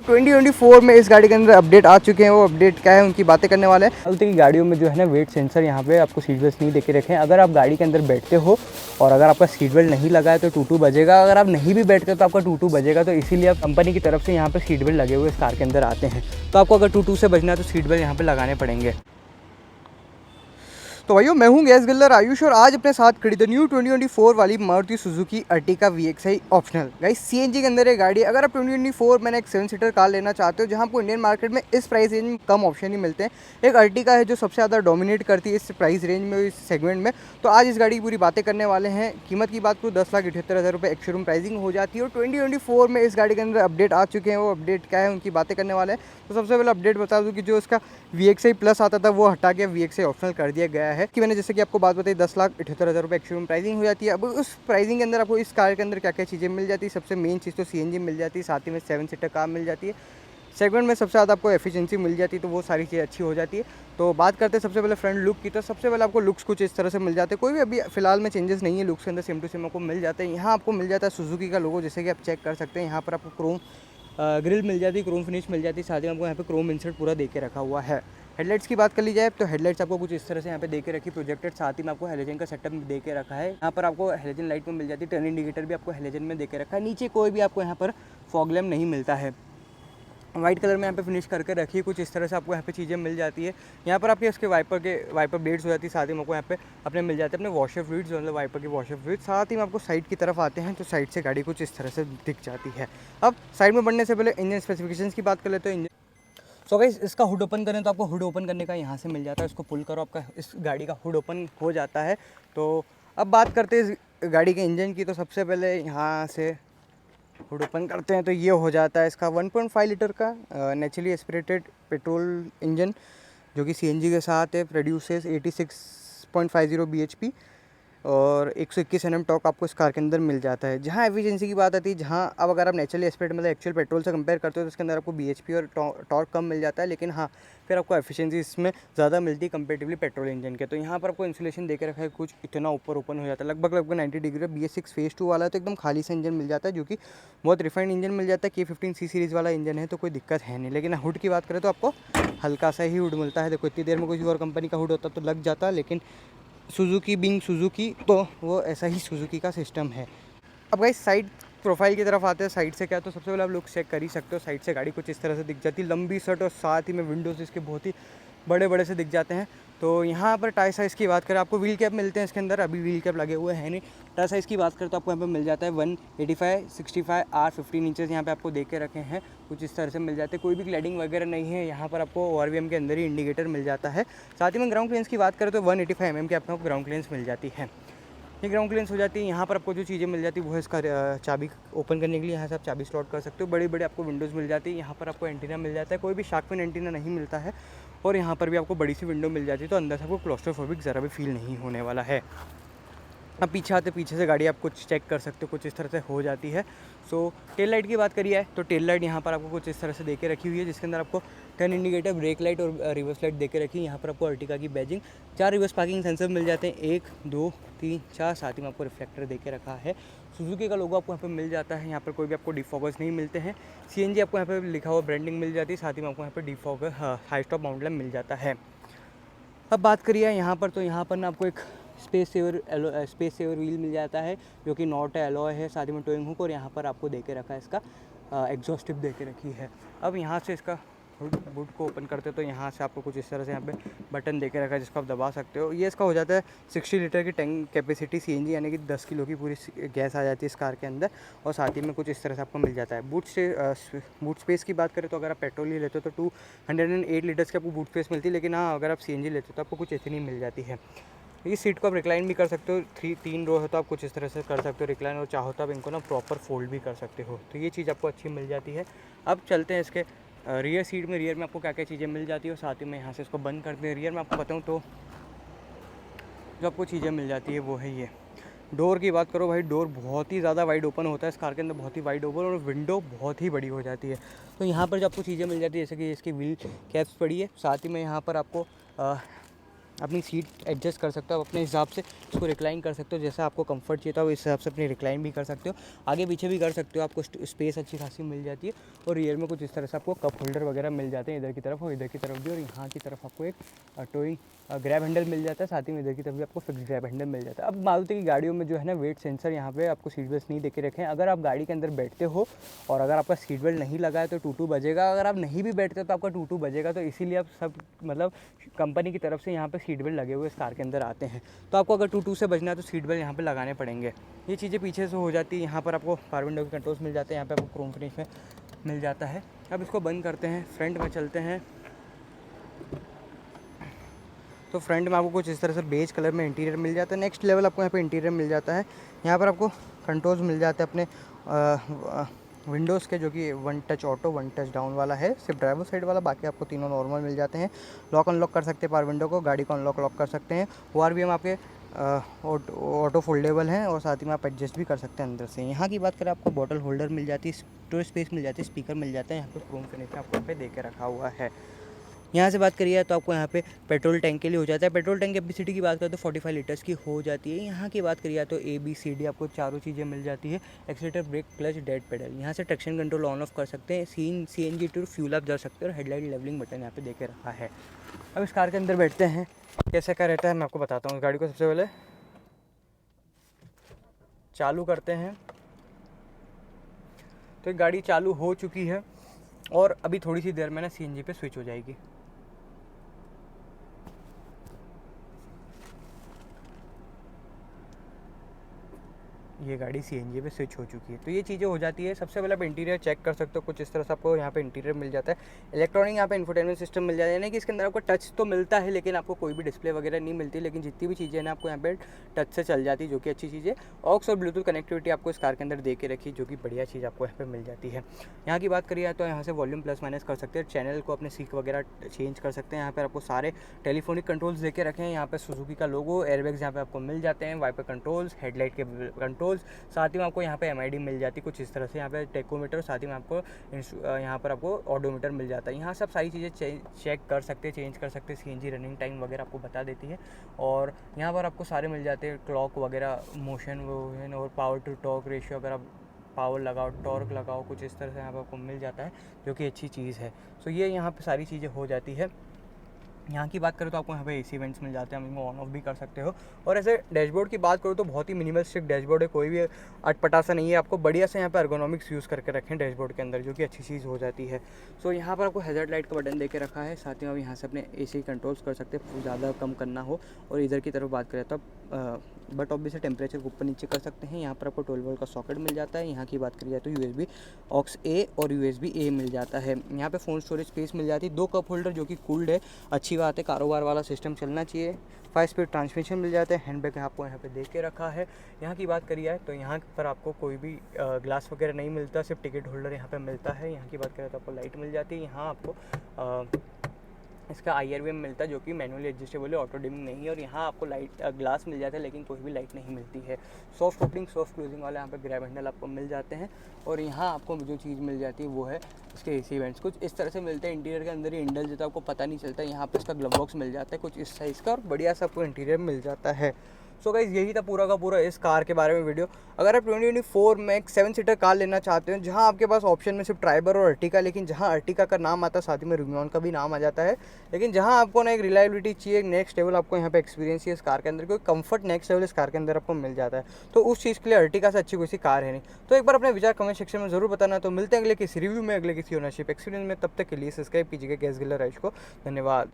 2024 में इस गाड़ी के अंदर अपडेट आ चुके हैं। वो अपडेट क्या है उनकी बातें करने वाले हैं। बोलते कि गाड़ियों में जो है ना वेट सेंसर यहाँ पे आपको सीट बेल्ट नहीं देके रखे हैं। अगर आप गाड़ी के अंदर बैठते हो और अगर आपका सीट बेल्ट नहीं लगा है तो टू बजेगा। अगर आप नहीं भी बैठते तो आपका टू बजेगा। तो इसीलिए कंपनी की तरफ से यहाँ पे सीट बेल्ट लगे हुए इस कार के अंदर आते हैं। तो आपको अगर टू से बजना है तो सीट बेल्ट यहाँ पे लगाने पड़ेंगे। तो भाइयों मैं हूँ गैस गिल्लर आयुष और आज अपने साथ खड़ी द न्यू 2024 वाली Maruti Suzuki Ertiga VXI optional. Guys CNG के अंदर ये गाड़ी। अगर आप 2024 मैंने एक 7 सीटर कार लेना चाहते हो जहाँ आपको इंडियन मार्केट में इस प्राइस रेंज में कम ऑप्शन ही मिलते हैं, एक अर्टिगा है जो सबसे ज़्यादा डोमिनेट करती है इस प्राइस रेंज में, इस सेगमेंट में। तो आज इस गाड़ी की पूरी बातें करने वाले हैं। कीमत की बात करूँ 10,78,000 रुपये एक शोरूम प्राइसिंग हो जाती है और 2024 में इस गाड़ी के अंदर अपडेट आ चुके हैं। वो अपडेट क्या है उनकी बातें करने वाले हैं। तो सबसे पहले अपडेट बता दूँ कि जो इसका VXI प्लस आता था वो हटा के VXI ऑप्शनल कर दिया गया है। कि मैंने जैसे कि आपको बात बताई 10,78,000 रुपये एक्चुअल प्राइसिंग हो जाती है। अब उस प्राइसिंग के अंदर आपको इस कार के अंदर क्या क्या चीज़ें मिल जाती है। सबसे मेन चीज़ तो CNG मिल जाती है, साथ ही में 7 सीटर कार मिल जाती है। सेगमेंट में सबसे ज़्यादा आपको एफिशिएंसी मिल जाती है, तो वो सारी चीज़ें अच्छी हो जाती है। तो बात करते हैं सबसे पहले फ्रंट लुक की। तो सबसे पहले आपको लुक्स कुछ इस तरह से मिल जाते हैं। कोई भी अभी फिलहाल में चेंजेस नहीं है लुक्स के अंदर, सेम टू सेम आपको मिल जाता है। यहाँ आपको मिल जाता है सुजुकी का लोगो, जैसे कि आप चेक कर सकते हैं। यहाँ पर आपको क्रोम ग्रिल मिल जाती है, क्रोम फिनिश मिल जाती है, साथ ही आपको यहाँ पे क्रोम इंसर्ट पूरा दे के रखा हुआ है। हेडलाइट्स की बात कर ली जाए तो हेडलाइट्स आपको कुछ इस तरह से यहाँ पे दे के रखी प्रोजेक्टेड, साथ ही में आपको हेलोजन का सेटअप दे के रखा है। यहाँ पर आपको हेलोजन लाइट में मिल जाती है, टर्न इंडिकेटर भी आपको हेलोजन में दे के रखा है। नीचे कोई भी आपको यहाँ पर फॉग लैम्प नहीं मिलता है। वाइट कलर में यहाँ पे फिनिश करके रखी कुछ इस तरह से आपको यहाँ पे चीज़ें मिल जाती है। यहाँ पर आपके उसके वाइपर ब्लेड्स हो जाती है, साथ ही में आपको यहाँ पे अपने मिल जाते हैं अपने वॉशर फ्लूइड्स, मतलब वाइपर के वॉशर फ्लूइड्स। साथ ही में आपको साइड की तरफ आते हैं तो साइड से गाड़ी कुछ इस तरह से दिख जाती है। अब साइड में बढ़ने से पहले इंजन स्पेसिफिकेशंस की बात कर लेते हैं। सो गाइस इसका हुड ओपन करें तो आपको हुड ओपन करने का यहाँ से मिल जाता है। इसको पुल करो, आपका इस गाड़ी का हुड ओपन हो जाता है। तो अब बात करते हैं इस गाड़ी के इंजन की। तो सबसे पहले यहाँ से हुड ओपन करते हैं तो ये हो जाता है इसका 1.5 लीटर का नेचुरली एस्पिरेटेड पेट्रोल इंजन जो कि CNG के साथ है। प्रोड्यूसेस 86.50 bhp और 121 Nm टॉर्क आपको इस कार के अंदर मिल जाता है। जहाँ एफिशिएंसी की बात आती है, जहाँ अब अगर आप नेचुरली एस्पिरेट मतलब एक्चुअल पेट्रोल से कंपेयर करते हो तो इसके अंदर आपको bhp और टॉर्क कम मिल जाता है, लेकिन हाँ फिर आपको एफिशिएंसी इसमें ज़्यादा मिलती है कंपेरेटिवली पेट्रोल इंजन के। तो यहाँ पर आपको इंसुलेशन देकर रखा है, कुछ इतना ऊपर ओपन हो जाता है लगभग 90 डिग्री। BS6 फेज़ 2 वाला है तो एकदम खाली से इंजन मिल जाता है, जो कि बहुत रिफाइंड इंजन मिल जाता है। K15C सीरीज़ वाला इंजन है तो कोई दिक्कत है नहीं। लेकिन हुड की बात करें तो आपको हल्का सा ही हुड मिलता है। देखो इतनी देर में कोई और कंपनी का हुड होता तो लग जाता, लेकिन सुजुकी बिंग सुजुकी तो वो ऐसा ही सुजुकी का सिस्टम है। अब गाइस साइड प्रोफाइल की तरफ आते हैं। साइड से क्या, तो सबसे पहले आप लुक चेक कर ही सकते हो। साइड से गाड़ी कुछ इस तरह से दिख जाती है, लंबी शर्ट और साथ ही में विंडोज़ इसके बहुत ही बड़े बड़े से दिख जाते हैं। तो यहाँ पर टायर साइज़ की बात करें, आपको व्हील कैप मिलते हैं इसके अंदर, अभी व्हील कैप लगे हुए हैं नहीं। टायर साइज़ की बात करें तो आपको यहाँ पे मिल जाता है 185, 65 R 15 इंचेस यहाँ पे आपको दे के रखे हैं, कुछ इस तरह से मिल जाते हैं। कोई भी क्लैडिंग वगैरह नहीं है। यहाँ पर आपको ORVM के अंदर ही इंडिकेटर मिल जाता है। साथ ही में ग्राउंड क्लियरेंस की बात करें तो 185 mm की आपको ग्राउंड क्लियरेंस मिल जाती है। ये ग्राउंड क्लियरेंस हो जाती है। यहाँ पर आपको जो चीज़ें मिल जाती है वो है इसका चाबी ओपन करने के लिए यहाँ से आप चाबी स्लॉट कर सकते हो। बड़ी बड़ी आपको विंडोज़ मिल जाती है। यहाँ पर आपको एंटीना मिल जाता है, कोई भी शार्क फिन एंटीना नहीं मिलता है। और यहाँ पर भी आपको बड़ी सी विंडो मिल जाती है, तो अंदर से आपको क्लॉस्ट्रोफोबिक ज़रा भी फील नहीं होने वाला है। अब पीछे आते, पीछे से गाड़ी आप कुछ चेक कर सकते हो, कुछ इस तरह से हो जाती है। सो टेल लाइट की बात करिए है तो टेल लाइट यहाँ पर आपको कुछ इस तरह से देके रखी हुई है, जिसके अंदर आपको टर्न इंडिकेटर, ब्रेक लाइट और रिवर्स लाइट देके रखी है। यहाँ पर आपको अर्टिगा की बैजिंग, 4 रिवर्स पार्किंग सेंसर मिल जाते हैं, 1 2 3 4, साथ ही में आपको रिफ्लेक्टर देके रखा है। सुजुकी का लोगो आपको यहाँ पे मिल जाता है। यहाँ पर कोई भी आपको डिफॉगर्स नहीं मिलते हैं। CNG आपको यहाँ पे लिखा हुआ ब्रांडिंग मिल जाती है, साथ ही में आपको यहाँ पर defogger high stop mount lamp मिल जाता है। अब बात करिए यहाँ पर, तो यहाँ पर ना आपको एक स्पेस सेवर व्हील मिल जाता है, जो कि नॉट एलॉय है, साथ ही में टोइंग हुक, और यहाँ पर आपको दे के रखा है इसका एग्जॉस्ट टिप दे के रखी है। अब यहाँ से इसका बुट को ओपन करते तो यहाँ से आपको कुछ इस तरह से यहाँ पे बटन दे के रखा है, जिसको आप दबा सकते हो। ये इसका हो जाता है 60 लीटर की टैंक कैपेसिटी CNG, यानी कि 10 किलो की पूरी गैस आ जाती है इस कार के अंदर। और साथ ही में कुछ इस तरह से आपको मिल जाता है। बूट स्पेस की बात करें तो अगर आप पेट्रोल ही लेते हो तो 208 लीटर्स की आपको बूट स्पेस मिलती है, लेकिन हाँ अगर आप CNG लेते हो तो आपको कुछ इतनी मिल जाती है। इस सीट को आप रिक्लाइन भी कर सकते हो, 3 रो है तो आप कुछ इस तरह से कर सकते हो रिक्लाइन, और चाहो तो आप इनको ना प्रॉपर फोल्ड भी कर सकते हो। तो ये चीज़ आपको अच्छी मिल जाती है। अब चलते हैं इसके रियर सीट में। रियर में आपको क्या क्या चीज़ें मिल जाती है, और साथ ही में यहाँ से इसको बंद करते हैं। रियर में आपको बताऊँ तो जो आपको चीज़ें मिल जाती है वो है ये। डोर की बात करो भाई, डोर बहुत ही ज़्यादा वाइड ओपन होता है इस कार के अंदर, बहुत ही वाइड ओपन, और विंडो बहुत ही बड़ी हो जाती है। तो यहाँ पर जो आपको चीज़ें मिल जाती है, जैसे कि इसकी व्हील कैप्स पड़ी है, साथ ही में यहाँ पर आपको अपनी सीट एडजस्ट कर सकते हो आप अपने हिसाब से, इसको रिक्लाइन कर सकते हो, जैसा आपको कंफर्ट चाहिए था वो इस हिसाब से अपनी रिक्लाइन भी कर सकते हो, आगे पीछे भी कर सकते हो, आपको स्पेस अच्छी खासी मिल जाती है। और रियर में कुछ इस तरह से आपको कप होल्डर वगैरह मिल जाते हैं, इधर की तरफ और इधर की तरफ भी, और यहाँ की तरफ आपको एक टोइंग ग्रैब हैंडल मिल जाता है, साथ ही में इधर की तरफ भी आपको फिक्स ग्रैब हैंडल मिल जाता है। अब मारुति की गाड़ियों में जो है ना वेट सेंसर यहाँ पे आपको सीट बेल्ट नहीं देके रखे हैं। अगर आप गाड़ी के अंदर बैठते हो और अगर आपका सीट बेल्ट नहीं लगा है तो टू बजेगा, अगर आप नहीं भी बैठते तो आपका टू बजेगा। तो इसीलिए आप सब मतलब कंपनी की तरफ से यहाँ पे सीट बेल्ट लगे हुए इस कार के अंदर आते हैं। तो आपको अगर टू से बजना है तो सीट बेल्ट यहाँ पे लगाने पड़ेंगे। ये चीज़ें पीछे से हो जाती है। यहाँ पर आपको पावर विंडो के कंट्रोल्स मिल जाते हैं, यहाँ पे आपको क्रोम फिनिश में मिल जाता है। अब इसको बंद करते हैं, फ्रंट में चलते हैं। तो फ्रंट में आपको कुछ इस तरह से बेज कलर में इंटीरियर मिल जाता है। नेक्स्ट लेवल आपको यहाँ पे इंटीरियर मिल जाता है। यहाँ पर आपको कंट्रोल्स मिल जाते हैं अपने विंडोज़ के, जो कि 1 टच ऑटो 1 टच डाउन वाला है, सिर्फ ड्राइवर साइड वाला, बाकी आपको तीनों नॉर्मल मिल जाते हैं। लॉक अनलॉक कर सकते हैं पावर विंडो को, गाड़ी को अनलॉक लॉक कर सकते हैं। ORVM आपके ऑटो फोल्डेबल हैं और साथ ही में आप एडजस्ट भी कर सकते हैं अंदर से। यहाँ की बात करें आपको बॉटल होल्डर मिल जाती है, स्टोरेज स्पेस मिल जाती है, स्पीकर मिल जाता है। यहाँ पे क्रोम फिनिश में आपको यहाँ पे दे के रखा हुआ है। यहाँ से बात करिए तो आपको यहाँ पे पेट्रोल टैंक के लिए हो जाता है। पेट्रोल टैंक कैपेसिटी की बात करें तो 45 लीटर्स की हो जाती है। यहाँ की बात करिए तो ABCD आपको चारों चीज़ें मिल जाती है। Accelerator, brake, clutch, dead pedal. यहाँ से ट्रैक्शन कंट्रोल ऑन ऑफ कर सकते हैं। CNG टू फ्यूल अप जा सकते हैं और हेडलाइट लेवलिंग बटन यहाँ पे देके रखा है। अब इस कार के अंदर बैठते हैं, कैसा क्या रहता है मैं आपको बताता हूँ। गाड़ी को सबसे पहले चालू करते हैं तो गाड़ी चालू हो चुकी है और अभी थोड़ी सी देर में ना CNG पे स्विच हो जाएगी। ये गाड़ी CNG पे स्विच हो चुकी है। तो ये चीज़ें हो जाती है। सबसे पहले आप इंटीरियर चेक कर सकते हो, कुछ इस तरह से आपको यहाँ पे इंटीरियर मिल जाता है। इलेक्ट्रॉनिक यहाँ पे इंफोटेनमेंट सिस्टम मिल जाता है, यानी कि इसके अंदर आपको टच तो मिलता है लेकिन आपको कोई भी डिस्प्ले वगैरह नहीं मिलती, लेकिन जितनी भी चीज़ें ना आपको यहाँ पे टच से चल जाती है, जो कि अच्छी चीज़ है। ऑक्स और ब्लूटूथ कनेक्टिविटी आपको इस कार के अंदर दे के रखी, जो कि बढ़िया चीज़ आपको यहाँ पर मिल जाती है। यहाँ की बात करिए तो यहाँ से वॉल्यूम प्लस माइनस कर सकते हैं, चैनल को अपने सीख वगैरह चेंज कर सकते हैं। यहाँ पर आपको सारे टेलीफोनिक कंट्रोल्स दे के रखे हैं। यहाँ पर सुजुकी का लोगो, एयरबैग्स यहाँ पे आपको मिल जाते हैं, वाइपर कंट्रोल्स, हेडलाइट के कंट्रोल्स, साथ ही आपको यहाँ पे MID मिल जाती है कुछ इस तरह से। यहाँ पे टेकोमीटर, साथ ही में आपको यहाँ पर आपको ऑडोमीटर मिल जाता है। यहाँ सब सारी चीज़ें चेक कर सकते हैं, चेंज कर सकते हैं। CNG रनिंग टाइम वगैरह आपको बता देती है। और यहाँ पर आपको सारे मिल जाते हैं, क्लॉक वगैरह, मोशन और पावर टू टॉर्क रेशियो, अगर आप पावर लगाओ, टॉर्क लगाओ, कुछ इस तरह से यहाँ पर आपको मिल जाता है, जो कि अच्छी चीज़ है। सो ये यहाँ पर सारी चीज़ें हो जाती है। यहाँ की बात करें तो आपको यहाँ पे AC वेंट्स मिल जाते हैं, हम इनको ऑन ऑफ भी कर सकते हो। और ऐसे डैशबोर्ड की बात करो तो बहुत ही मिनिमलिस्टिक डैशबोर्ड है, कोई भी अटपटा सा नहीं है। आपको बढ़िया से यहाँ पे एर्गोनॉमिक्स यूज़ करके रखें डैशबोर्ड के अंदर, जो कि अच्छी चीज़ हो जाती है। सो यहाँ पर आपको हैज़र्ड लाइट का बटन दे के रखा है, साथ ही में आप यहाँ से अपने AC कंट्रोल्स कर सकते हैं, ज़्यादा कम करना हो। और इधर की तरफ बात करें तो आप बट ऑब्वियसली टेम्परेचर ऊपर नीचे कर सकते हैं। यहाँ पर आपको 12 वोल्ट का सॉकेट मिल जाता है। यहाँ की बात करी जाए तो USB AUX A और USB A मिल जाता है। यहाँ पे फ़ोन स्टोरेज स्पेस मिल जाती है, 2 कप होल्डर जो कि कूल्ड है, अच्छी बात है, कारोबार वाला सिस्टम चलना चाहिए। 5 स्पीड ट्रांसमिशन मिल जाता है। हैंडबैग आपको यहाँ पे दे के रखा है। यहाँ की बात करी जाए तो यहाँ पर आपको कोई भी ग्लास वगैरह नहीं मिलता, सिर्फ टिकट होल्डर यहाँ पे मिलता है। यहाँ की बात करें तो आपको लाइट मिल जाती है। यहाँ आपको इसका IRVM मिलता है, जो कि मैनुअली एडजस्टेबल है, ऑटो डिमिंग नहीं है। और यहाँ आपको लाइट ग्लास मिल जाता है, लेकिन कोई भी लाइट नहीं मिलती है। सॉफ्ट ओपनिंग सॉफ्ट क्लोजिंग वाले यहाँ पे ग्रैब हैंडल आपको मिल जाते हैं। और यहाँ आपको जो चीज़ मिल जाती है वो है इसके AC वेंट्स, कुछ इस तरह से मिलते हैं। इंटीरियर के अंदर ही इंडल देता है, आपको पता नहीं चलता। यहाँ पे इसका ग्लव बॉक्स मिल जाता है कुछ इस साइज़ का, और बढ़िया सा आपको इंटीरियर मिल जाता है। सो गाइस यही था पूरा का पूरा इस कार के बारे में वीडियो। अगर आप 2024 में एक 7 सीटर कार लेना चाहते हो, जहां आपके पास ऑप्शन में सिर्फ ट्राइबर और अर्टिका, लेकिन जहां अर्टिका का नाम आता है साथ ही में रिम्यून का भी नाम आ जाता है, लेकिन जहां आपको ना एक रिलायबिलिटी चाहिए, नेक्स्ट लेवल आपको यहाँ पे एक्सपीरियंस चाहिए इस कार के अंदर, क्योंकि कंफर्ट नेक्स्ट लेवल इस कार के अंदर आपको मिल जाता है। तो उस चीज़ के लिए अर्टिका से अच्छी कोई सी कार है नहीं। तो एक बार अपने विचार कमेंट सेक्शन में जरूर बताना। तो मिलते हैं अगले किसी रिव्यू में, अगले किसी ओनरशिप एक्सपीरियंस में। तब तक के लिए सब्सक्राइब कीजिएगा गैस ग्रिल राइश को। धन्यवाद।